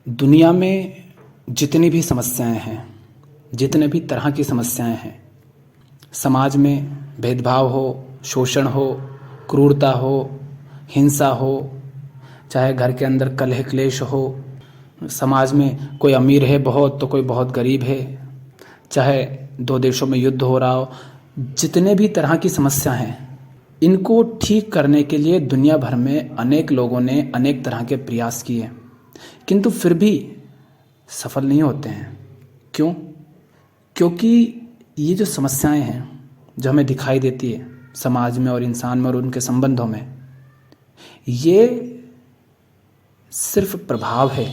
दुनिया में जितनी भी समस्याएं हैं, जितने भी तरह की समस्याएं हैं, समाज में भेदभाव हो, शोषण हो, क्रूरता हो, हिंसा हो, चाहे घर के अंदर कलह क्लेश हो, समाज में कोई अमीर है बहुत तो कोई बहुत गरीब है, चाहे दो देशों में युद्ध हो रहा हो, जितने भी तरह की समस्या हैं, इनको ठीक करने के लिए दुनिया भर में अनेक लोगों ने अनेक तरह के प्रयास किए, किंतु फिर भी सफल नहीं होते हैं। क्यों? क्योंकि ये जो समस्याएं हैं जो हमें दिखाई देती है समाज में और इंसान में और उनके संबंधों में, ये सिर्फ प्रभाव है,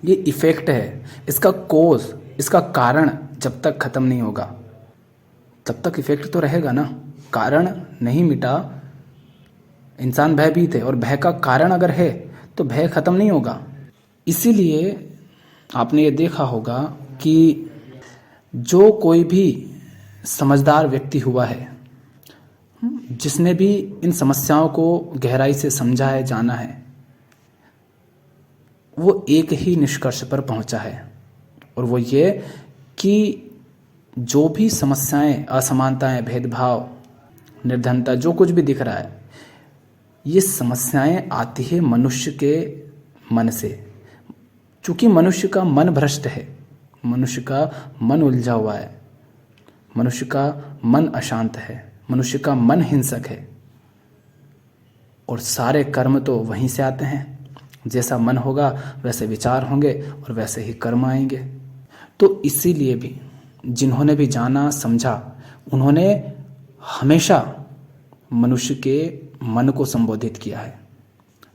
ये इफ़ेक्ट है। इसका कोज, इसका कारण जब तक ख़त्म नहीं होगा तब तक इफ़ेक्ट तो रहेगा ना। कारण नहीं मिटा, इंसान भयभीत है और भय का कारण अगर है तो भय ख़त्म नहीं होगा। इसीलिए आपने ये देखा होगा कि जो कोई भी समझदार व्यक्ति हुआ है, जिसने भी इन समस्याओं को गहराई से समझा है, जाना है, वो एक ही निष्कर्ष पर पहुंचा है, और वो ये कि जो भी समस्याएं, असमानताएं, भेदभाव, निर्धनता, जो कुछ भी दिख रहा है, ये समस्याएं आती है मनुष्य के मन से। चूंकि मनुष्य का मन भ्रष्ट है, मनुष्य का मन उलझा हुआ है, मनुष्य का मन अशांत है, मनुष्य का मन हिंसक है, और सारे कर्म तो वहीं से आते हैं। जैसा मन होगा वैसे विचार होंगे और वैसे ही कर्म आएंगे। तो इसीलिए भी जिन्होंने भी जाना समझा, उन्होंने हमेशा मनुष्य के मन को संबोधित किया है।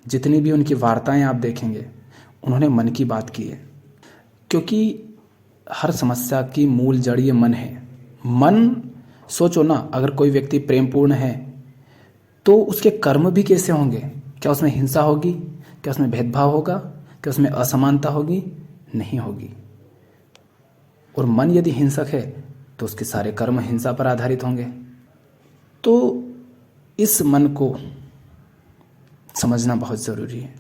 जितनी भी उनकी वार्ताएं आप देखेंगे, उन्होंने मन की बात की है, क्योंकि हर समस्या की मूल जड़ ये मन है। मन, सोचो ना, अगर कोई व्यक्ति प्रेमपूर्ण है तो उसके कर्म भी कैसे होंगे? क्या उसमें हिंसा होगी? क्या उसमें भेदभाव होगा? क्या उसमें असमानता होगी? नहीं होगी। और मन यदि हिंसक है तो उसके सारे कर्म हिंसा पर आधारित होंगे। तो इस मन को समझना बहुत ज़रूरी है।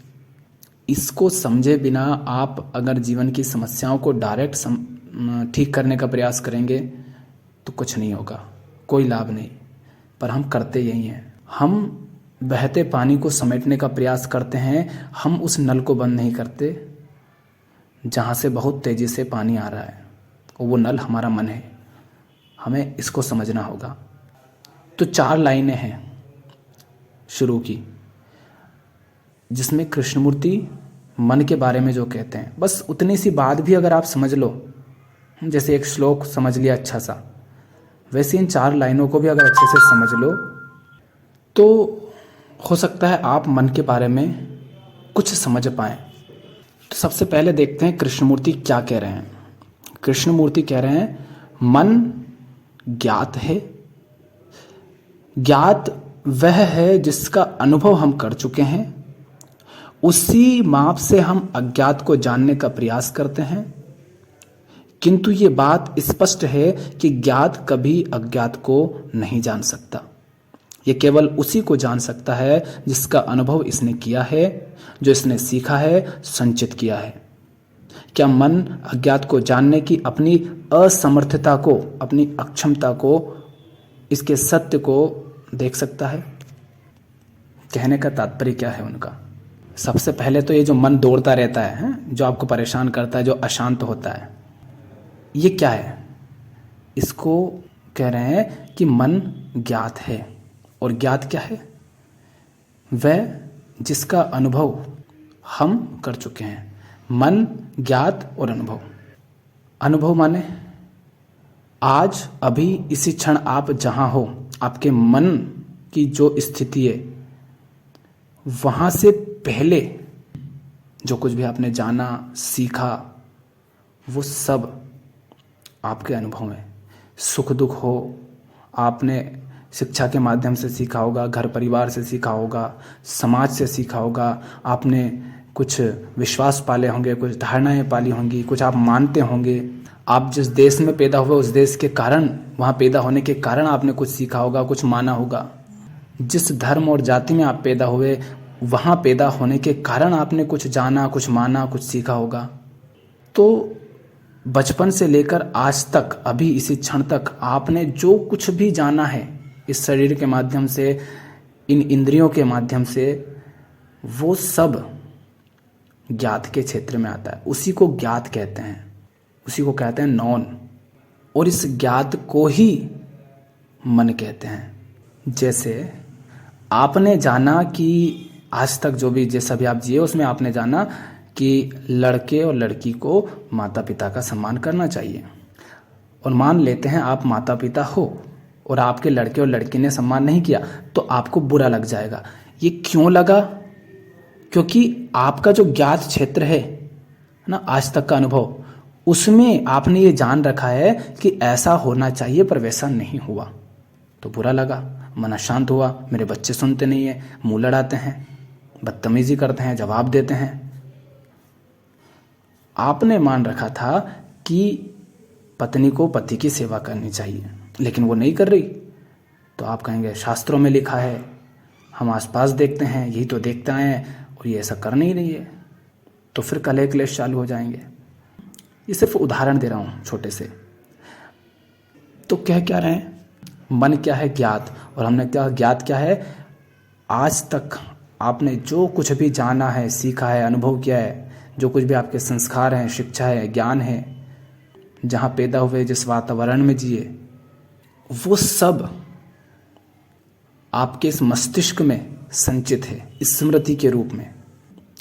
इसको समझे बिना आप अगर जीवन की समस्याओं को डायरेक्ट ठीक करने का प्रयास करेंगे तो कुछ नहीं होगा, कोई लाभ नहीं। पर हम करते यही हैं। हम बहते पानी को समेटने का प्रयास करते हैं, हम उस नल को बंद नहीं करते जहाँ से बहुत तेज़ी से पानी आ रहा है, और वो नल हमारा मन है। हमें इसको समझना होगा। तो 4 लाइनें हैं शुरू की, जिसमें कृष्णमूर्ति मन के बारे में जो कहते हैं, बस उतनी सी बात भी अगर आप समझ लो, जैसे एक श्लोक समझ लिया अच्छा सा, वैसे इन 4 लाइनों को भी अगर अच्छे से समझ लो तो हो सकता है आप मन के बारे में कुछ समझ पाएं। तो सबसे पहले देखते हैं कृष्णमूर्ति क्या कह रहे हैं। कृष्णमूर्ति कह रहे हैं, मन ज्ञात है। ज्ञात वह है जिसका अनुभव हम कर चुके हैं, उसी माप से हम अज्ञात को जानने का प्रयास करते हैं। किंतु ये बात स्पष्ट है कि ज्ञात कभी अज्ञात को नहीं जान सकता। ये केवल उसी को जान सकता है जिसका अनुभव इसने किया है, जो इसने सीखा है, संचित किया है। क्या मन अज्ञात को जानने की अपनी असमर्थता को, अपनी अक्षमता को, इसके सत्य को देख सकता है? कहने का तात्पर्य क्या है उनका? सबसे पहले तो ये जो मन दौड़ता रहता है, जो आपको परेशान करता है, जो अशांत होता है, ये क्या है? इसको कह रहे हैं कि मन ज्ञात है। और ज्ञात क्या है? वह जिसका अनुभव हम कर चुके हैं। मन, ज्ञात और अनुभव। अनुभव माने आज, अभी, इसी क्षण आप जहां हो, आपके मन की जो स्थिति है, वहां से पहले जो कुछ भी आपने जाना, सीखा, वो सब आपके अनुभव में। सुख दुख हो, आपने शिक्षा के माध्यम से सीखा होगा, घर परिवार से सीखा होगा, समाज से सीखा होगा, आपने कुछ विश्वास पाले होंगे, कुछ धारणाएं पाली होंगी, कुछ आप मानते होंगे। आप जिस देश में पैदा हुए उस देश के कारण, वहाँ पैदा होने के कारण आपने कुछ सीखा होगा, कुछ माना होगा। जिस धर्म और जाति में आप पैदा हुए, वहाँ पैदा होने के कारण आपने कुछ जाना, कुछ माना, कुछ सीखा होगा। तो बचपन से लेकर आज तक, अभी इसी क्षण तक आपने जो कुछ भी जाना है इस शरीर के माध्यम से, इन इंद्रियों के माध्यम से, वो सब ज्ञात के क्षेत्र में आता है। उसी को ज्ञात कहते हैं, उसी को कहते हैं नॉन। और इस ज्ञात को ही मन कहते हैं। जैसे आपने जाना कि आज तक जो भी जैसा भी आप जिए उसमें आपने जाना कि लड़के और लड़की को माता पिता का सम्मान करना चाहिए। और मान लेते हैं आप माता पिता हो और आपके लड़के और लड़की ने सम्मान नहीं किया तो आपको बुरा लग जाएगा। ये क्यों लगा? क्योंकि आपका जो ज्ञात क्षेत्र है ना, आज तक का अनुभव, उसमें आपने ये जान रखा है कि ऐसा होना चाहिए पर वैसा नहीं हुआ, तो बुरा लगा, मन अशांत हुआ। मेरे बच्चे सुनते नहीं है, मुंह लड़ाते हैं, बदतमीजी करते हैं, जवाब देते हैं। आपने मान रखा था कि पत्नी को पति की सेवा करनी चाहिए, लेकिन वो नहीं कर रही, तो आप कहेंगे शास्त्रों में लिखा है, हम आसपास देखते हैं, यही तो देखते आए हैं और ये ऐसा कर नहीं रही है। तो फिर कलह क्लेश चालू हो जाएंगे। ये सिर्फ उदाहरण दे रहा हूँ छोटे से। तो कह क्या रहे हैं? मन क्या है? ज्ञात। और हमने क्या ज्ञात क्या है? आज तक आपने जो कुछ भी जाना है, सीखा है, अनुभव किया है, जो कुछ भी आपके संस्कार हैं, शिक्षा है, ज्ञान है, जहाँ पैदा हुए, जिस वातावरण में जिए, वो सब आपके इस मस्तिष्क में संचित है, स्मृति के रूप में,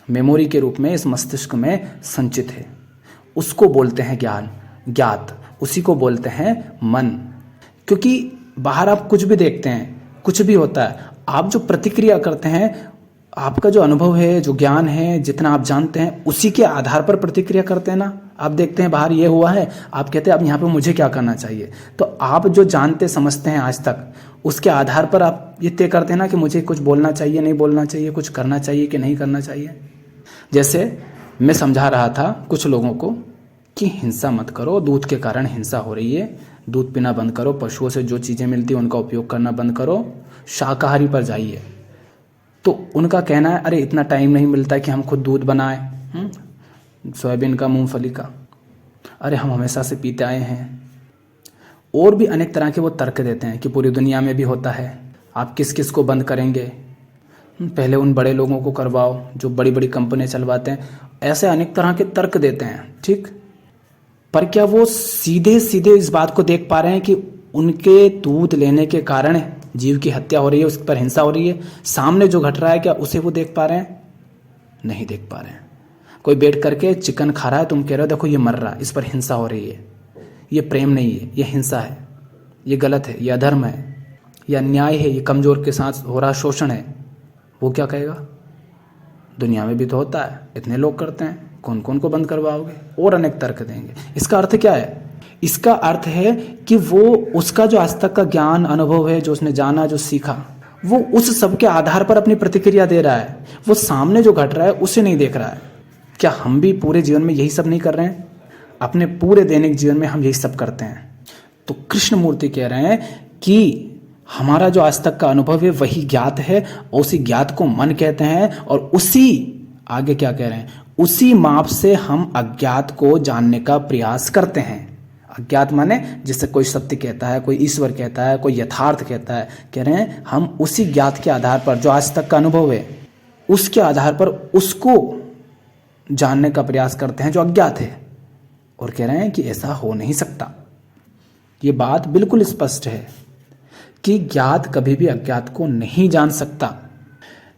मेमोरी के रूप में इस मस्तिष्क में संचित है। उसको बोलते हैं ज्ञान, ज्ञात। उसी को बोलते हैं मन। क्योंकि बाहर आप कुछ भी देखते हैं, कुछ भी होता है, आप जो प्रतिक्रिया करते हैं, आपका जो अनुभव है, जो ज्ञान है, जितना आप जानते हैं, उसी के आधार पर प्रतिक्रिया करते हैं ना। आप देखते हैं बाहर ये हुआ है, आप कहते हैं अब यहाँ पे मुझे क्या करना चाहिए। तो आप जो जानते समझते हैं आज तक, उसके आधार पर आप ये तय करते हैं ना कि मुझे कुछ बोलना चाहिए, नहीं बोलना चाहिए, कुछ करना चाहिए कि नहीं करना चाहिए। जैसे मैं समझा रहा था कुछ लोगों को कि हिंसा मत करो, दूध के कारण हिंसा हो रही है, दूध पीना बंद करो, पशुओं से जो चीज़ें मिलती हैं उनका उपयोग करना बंद करो, शाकाहारी पर जाइए। तो उनका कहना है अरे इतना टाइम नहीं मिलता कि हम खुद दूध बनाएं, सोयाबीन का, मूंगफली का, अरे हम हमेशा से पीते आए हैं। और भी अनेक तरह के वो तर्क देते हैं कि पूरी दुनिया में भी होता है, आप किस किस को बंद करेंगे, पहले उन बड़े लोगों को करवाओ जो बड़ी बड़ी कंपनियां चलवाते हैं। ऐसे अनेक तरह के तर्क देते हैं, ठीक। पर क्या वो सीधे सीधे इस बात को देख पा रहे हैं कि उनके दूध लेने के कारण जीव की हत्या हो रही है, उस पर हिंसा हो रही है? सामने जो घट रहा है क्या उसे वो देख पा रहे हैं? नहीं देख पा रहे हैं। कोई बैठ करके चिकन खा रहा है, तुम कह रहे हो देखो ये मर रहा है, इस पर हिंसा हो रही है, ये प्रेम नहीं है, ये हिंसा है, ये गलत है, ये अधर्म है, ये अन्याय है, ये कमजोर के साथ हो रहा शोषण है। वो क्या कहेगा? दुनिया में भी तो होता है, इतने लोग करते हैं, कौन कौन को बंद करवाओगे? और अनेक तर्क देंगे। इसका अर्थ क्या है? इसका अर्थ है कि वो उसका जो आज तक का ज्ञान अनुभव है, जो उसने जाना, जो सीखा, वो उस सब के आधार पर अपनी प्रतिक्रिया दे रहा है। वो सामने जो घट रहा है उसे नहीं देख रहा है। क्या हम भी पूरे जीवन में यही सब नहीं कर रहे हैं? अपने पूरे दैनिक जीवन में हम यही सब करते हैं। तो कृष्ण मूर्ति कह रहे हैं कि हमारा जो आज तक का अनुभव है वही ज्ञात है, और उसी ज्ञात को मन कहते हैं। और उसी आगे क्या कह रहे हैं? उसी माप से हम अज्ञात को जानने का प्रयास करते हैं। अज्ञात माने जिसे कोई सत्य कहता है, कोई ईश्वर कहता है, कोई यथार्थ कहता है। कह रहे हैं हम उसी ज्ञात के आधार पर, जो आज तक का अनुभव है, उसके आधार पर उसको जानने का प्रयास करते हैं जो अज्ञात है। और कह रहे हैं कि ऐसा हो नहीं सकता। ये बात बिल्कुल स्पष्ट है कि ज्ञात कभी भी अज्ञात को नहीं जान सकता।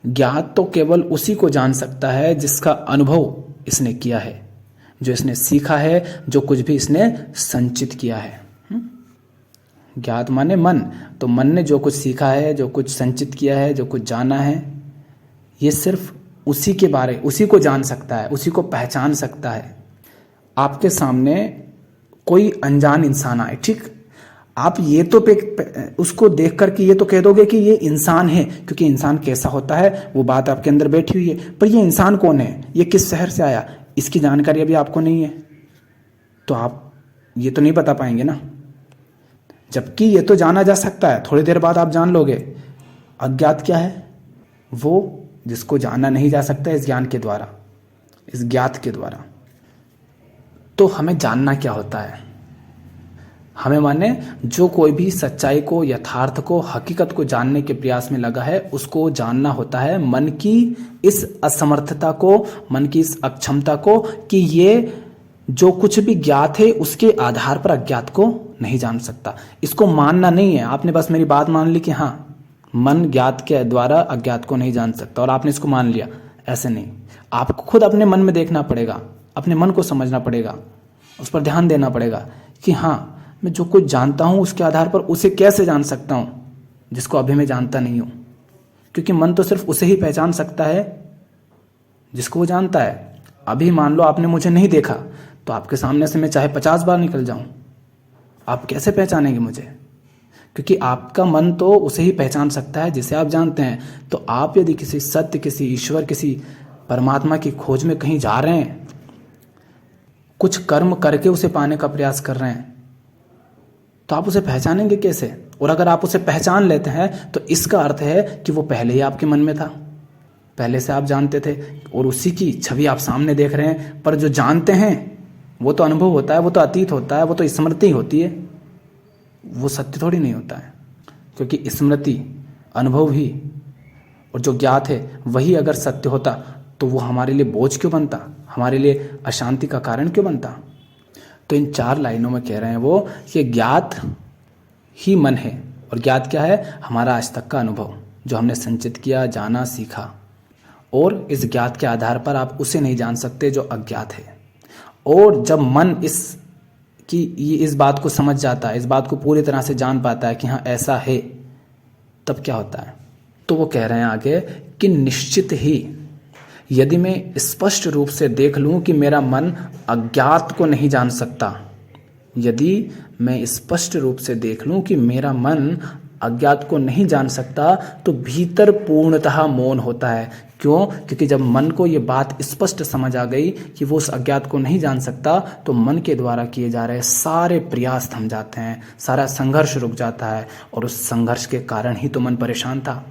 ज्ञात तो केवल उसी को जान सकता है जिसका अनुभव इसने किया है, जो इसने सीखा है, जो कुछ भी इसने संचित किया है। ज्ञात माने मन। तो मन ने जो कुछ सीखा है, जो कुछ संचित किया है, जो कुछ जाना है, ये सिर्फ उसी के बारे, उसी को जान सकता है, उसी को पहचान सकता है। आपके सामने कोई अनजान इंसान आए, ठीक, आप ये तो उसको देख कर के ये तो कह दोगे कि ये इंसान है, क्योंकि इंसान कैसा होता है वो बात आपके अंदर बैठी हुई है। पर ये इंसान कौन है, ये किस शहर से आया, इसकी जानकारी अभी आपको नहीं है, तो आप ये तो नहीं बता पाएंगे ना। जबकि ये तो जाना जा सकता है, थोड़ी देर बाद आप जान लोगे। अज्ञात क्या है? वो जिसको जाना नहीं जा सकता इस ज्ञान के द्वारा, इस ज्ञात के द्वारा। तो हमें जानना क्या होता है? हमें माने जो कोई भी सच्चाई को, यथार्थ को, हकीकत को जानने के प्रयास में लगा है, उसको जानना होता है मन की इस असमर्थता को, मन की इस अक्षमता को कि ये जो कुछ भी ज्ञात है उसके आधार पर अज्ञात को नहीं जान सकता। इसको मानना नहीं है, आपने बस मेरी बात मान ली कि हाँ मन ज्ञात के द्वारा अज्ञात को नहीं जान सकता और आपने इसको मान लिया, ऐसे नहीं। आपको खुद अपने मन में देखना पड़ेगा, अपने मन को समझना पड़ेगा, उस पर ध्यान देना पड़ेगा कि हाँ मैं जो कुछ जानता हूं उसके आधार पर उसे कैसे जान सकता हूं जिसको अभी मैं जानता नहीं हूं। क्योंकि मन तो सिर्फ उसे ही पहचान सकता है जिसको वो जानता है। अभी मान लो आपने मुझे नहीं देखा, तो आपके सामने से मैं चाहे 50 बार निकल जाऊं, आप कैसे पहचानेंगे मुझे? क्योंकि आपका मन तो उसे ही पहचान सकता है जिसे आप जानते हैं। तो आप यदि किसी सत्य, किसी ईश्वर, किसी परमात्मा की खोज में कहीं जा रहे हैं, कुछ कर्म करके उसे पाने का प्रयास कर रहे हैं, तो आप उसे पहचानेंगे कैसे? और अगर आप उसे पहचान लेते हैं तो इसका अर्थ है कि वो पहले ही आपके मन में था, पहले से आप जानते थे और उसी की छवि आप सामने देख रहे हैं। पर जो जानते हैं वो तो अनुभव होता है, वो तो अतीत होता है, वो तो स्मृति होती है, वो सत्य थोड़ी नहीं होता है। क्योंकि स्मृति, अनुभव ही और जो ज्ञात है वही अगर सत्य होता तो वो हमारे लिए बोझ क्यों बनता, हमारे लिए अशांति का कारण क्यों बनता? तो इन 4 लाइनों में कह रहे हैं वो कि ज्ञात ही मन है। और ज्ञात क्या है? हमारा आज तक का अनुभव जो हमने संचित किया, जाना, सीखा। और इस ज्ञात के आधार पर आप उसे नहीं जान सकते जो अज्ञात है। और जब मन इस बात को समझ जाता है, इस बात को पूरी तरह से जान पाता है कि हाँ ऐसा है, तब क्या होता है? तो वो कह रहे हैं आगे कि निश्चित ही यदि मैं स्पष्ट रूप से देख लूं कि मेरा मन अज्ञात को नहीं जान सकता, यदि मैं स्पष्ट रूप से देख लूं कि मेरा मन अज्ञात को नहीं जान सकता, तो भीतर पूर्णतः मौन होता है। क्यों? क्योंकि जब मन को ये बात स्पष्ट समझ आ गई कि वो उस अज्ञात को नहीं जान सकता, तो मन के द्वारा किए जा रहे सारे प्रयास थम जाते हैं, सारा संघर्ष रुक जाता है। और उस संघर्ष के कारण ही तो मन परेशान था।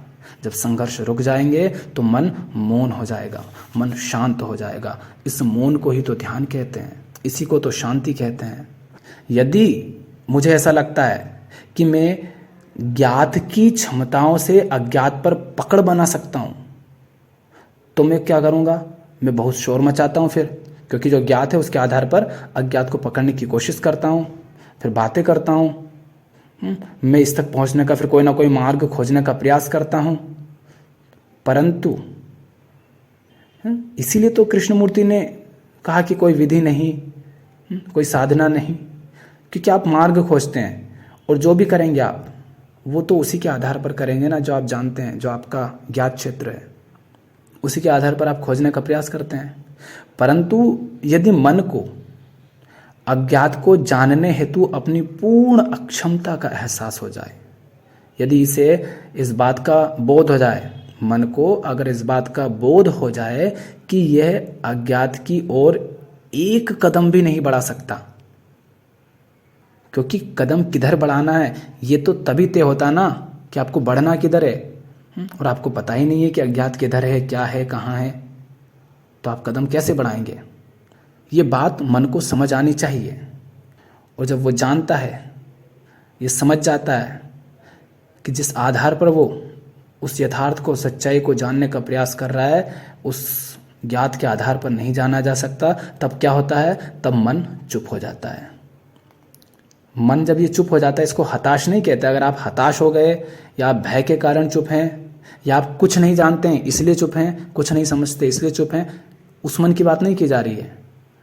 जब संघर्ष रुक जाएंगे तो मन मौन हो जाएगा, मन शांत हो जाएगा। इस मौन को ही तो ध्यान कहते हैं, इसी को तो शांति कहते हैं। यदि मुझे ऐसा लगता है कि मैं ज्ञात की क्षमताओं से अज्ञात पर पकड़ बना सकता हूं, तो मैं क्या करूंगा? मैं बहुत शोर मचाता हूं फिर, क्योंकि जो ज्ञात है उसके आधार पर अज्ञात को पकड़ने की कोशिश करता हूं, फिर बातें करता हूं, मैं इस तक पहुंचने का फिर कोई ना कोई मार्ग खोजने का प्रयास करता हूं। परंतु इसीलिए तो कृष्णमूर्ति ने कहा कि कोई विधि नहीं, कोई साधना नहीं, क्योंकि आप मार्ग खोजते हैं और जो भी करेंगे आप वो तो उसी के आधार पर करेंगे ना, जो आप जानते हैं, जो आपका ज्ञात क्षेत्र है, उसी के आधार पर आप खोजने का प्रयास करते हैं। परंतु यदि मन को अज्ञात को जानने हेतु अपनी पूर्ण अक्षमता का एहसास हो जाए, यदि इसे इस बात का बोध हो जाए, मन को अगर इस बात का बोध हो जाए कि यह अज्ञात की ओर एक कदम भी नहीं बढ़ा सकता, क्योंकि कदम किधर बढ़ाना है ये तो तभी तय होता ना कि आपको बढ़ना किधर है, और आपको पता ही नहीं है कि अज्ञात किधर है, क्या है, कहाँ है, तो आप कदम कैसे बढ़ाएंगे? ये बात मन को समझ आनी चाहिए। और जब वो जानता है, ये समझ जाता है कि जिस आधार पर वो उस यथार्थ को, सच्चाई को जानने का प्रयास कर रहा है, उस ज्ञात के आधार पर नहीं जाना जा सकता, तब क्या होता है? तब मन चुप हो जाता है। मन जब ये चुप हो जाता है, इसको हताश नहीं कहते। अगर आप हताश हो गए, या आप भय के कारण चुप हैं, या आप कुछ नहीं जानते हैं इसलिए चुप हैं, कुछ नहीं समझते इसलिए चुप हैं, उस मन की बात नहीं की जा रही है।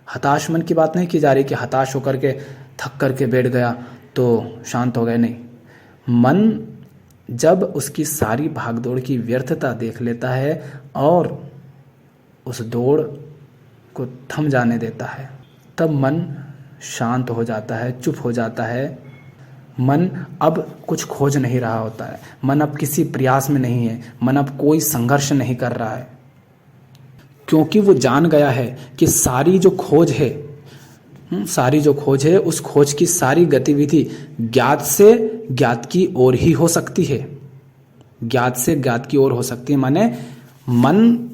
हताश मन की बात नहीं की जा रही कि हताश होकर के थक करके बैठ गया तो शांत हो गए, नहीं। मन जब उसकी सारी भागदौड़ की व्यर्थता देख लेता है और उस दौड़ को थम जाने देता है, तब मन शांत हो जाता है, चुप हो जाता है। मन अब कुछ खोज नहीं रहा होता है, मन अब किसी प्रयास में नहीं है, मन अब कोई संघर्ष नहीं कर रहा है, क्योंकि वो जान गया है कि सारी जो खोज है उस खोज की सारी गतिविधि ज्ञात से ज्ञात की ओर ही हो सकती है, ज्ञात से ज्ञात की ओर हो सकती है। माने मन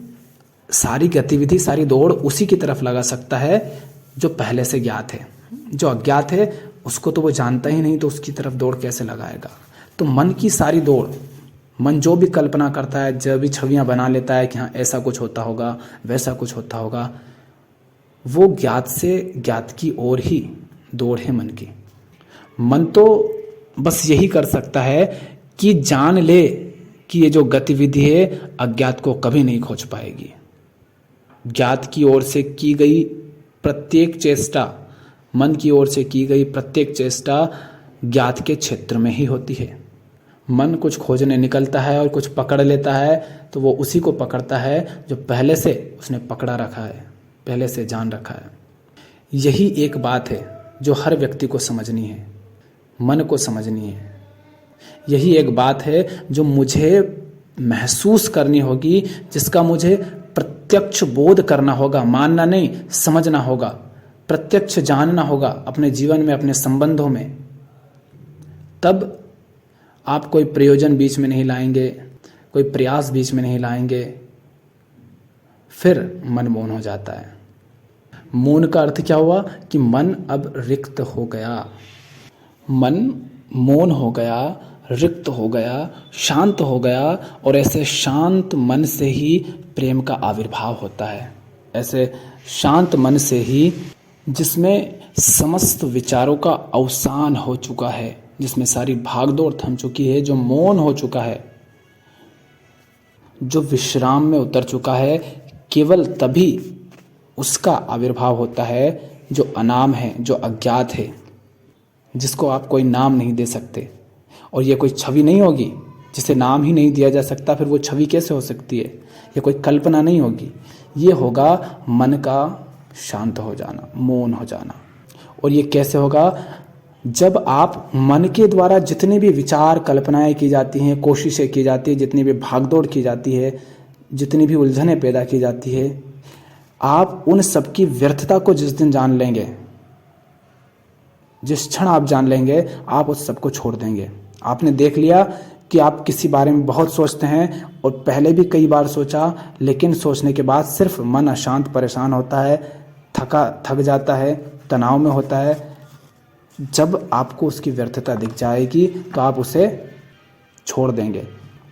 सारी गतिविधि, सारी दौड़ उसी की तरफ लगा सकता है जो पहले से ज्ञात है। जो अज्ञात है उसको तो वो जानता ही नहीं, तो उसकी तरफ दौड़ कैसे लगाएगा। तो मन की सारी दौड़, मन जो भी कल्पना करता है, जो भी छवियां बना लेता है कि हाँ ऐसा कुछ होता होगा, वैसा कुछ होता होगा, वो ज्ञात से ज्ञात की ओर ही दौड़ है मन की। मन तो बस यही कर सकता है कि जान ले कि ये जो गतिविधि है अज्ञात को कभी नहीं खोज पाएगी। ज्ञात की ओर से की गई प्रत्येक चेष्टा, मन की ओर से की गई प्रत्येक चेष्टा ज्ञात के क्षेत्र में ही होती है। मन कुछ खोजने निकलता है और कुछ पकड़ लेता है, तो वो उसी को पकड़ता है जो पहले से उसने पकड़ा रखा है, पहले से जान रखा है। यही एक बात है जो हर व्यक्ति को समझनी है, मन को समझनी है। यही एक बात है जो मुझे महसूस करनी होगी, जिसका मुझे प्रत्यक्ष बोध करना होगा, मानना नहीं, समझना होगा, प्रत्यक्ष जानना होगा अपने जीवन में, अपने संबंधों में। तब आप कोई प्रयोजन बीच में नहीं लाएंगे, कोई प्रयास बीच में नहीं लाएंगे, फिर मन मौन हो जाता है। मौन का अर्थ क्या हुआ कि मन अब रिक्त हो गया, मन मौन हो गया, रिक्त हो गया, शांत हो गया। और ऐसे शांत मन से ही प्रेम का आविर्भाव होता है। ऐसे शांत मन से ही, जिसमें समस्त विचारों का अवसान हो चुका है, जिसमें सारी भागदौड़ थम चुकी है, जो मौन हो चुका है, जो विश्राम में उतर चुका है, केवल तभी उसका आविर्भाव होता है जो अनाम है, जो अज्ञात है, जिसको आप कोई नाम नहीं दे सकते। और ये कोई छवि नहीं होगी जिसे नाम ही नहीं दिया जा सकता, फिर वो छवि कैसे हो सकती है। ये कोई कल्पना नहीं होगी, ये होगा मन का शांत हो जाना, मौन हो जाना। और ये कैसे होगा? जब आप मन के द्वारा जितने भी विचार, कल्पनाएं की जाती हैं, कोशिशें की जाती है, जितनी भी भागदौड़ की जाती है, जितनी भी उलझनें पैदा की जाती है, आप उन सब की व्यर्थता को जिस दिन जान लेंगे, जिस क्षण आप जान लेंगे, आप उस सब को छोड़ देंगे। आपने देख लिया कि आप किसी बारे में बहुत सोचते हैं और पहले भी कई बार सोचा, लेकिन सोचने के बाद सिर्फ मन अशांत, परेशान होता है, थक जाता है, तनाव में होता है। जब आपको उसकी व्यर्थता दिख जाएगी तो आप उसे छोड़ देंगे,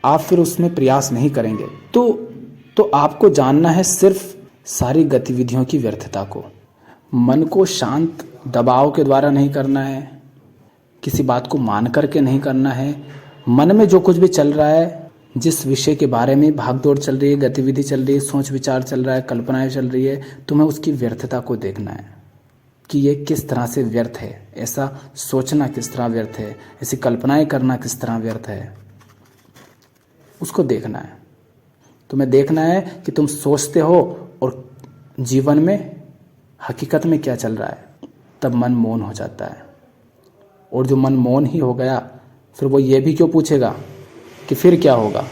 आप फिर उसमें प्रयास नहीं करेंगे। तो आपको जानना है सिर्फ सारी गतिविधियों की व्यर्थता को। मन को शांत दबाव के द्वारा नहीं करना है, किसी बात को मान करके नहीं करना है। मन में जो कुछ भी चल रहा है, जिस विषय के बारे में भागदौड़ चल रही है, गतिविधि चल रही है, सोच विचार चल रहा है, कल्पनाएं चल रही है, तुम्हें उसकी व्यर्थता को देखना है कि ये किस तरह से व्यर्थ है, ऐसा सोचना किस तरह व्यर्थ है, ऐसी कल्पनाएं करना किस तरह व्यर्थ है, उसको देखना है। तुम्हें देखना है कि तुम सोचते हो और जीवन में हकीकत में क्या चल रहा है। तब मन मौन हो जाता है। और जो मन मौन ही हो गया, फिर वो ये भी क्यों पूछेगा कि फिर क्या होगा।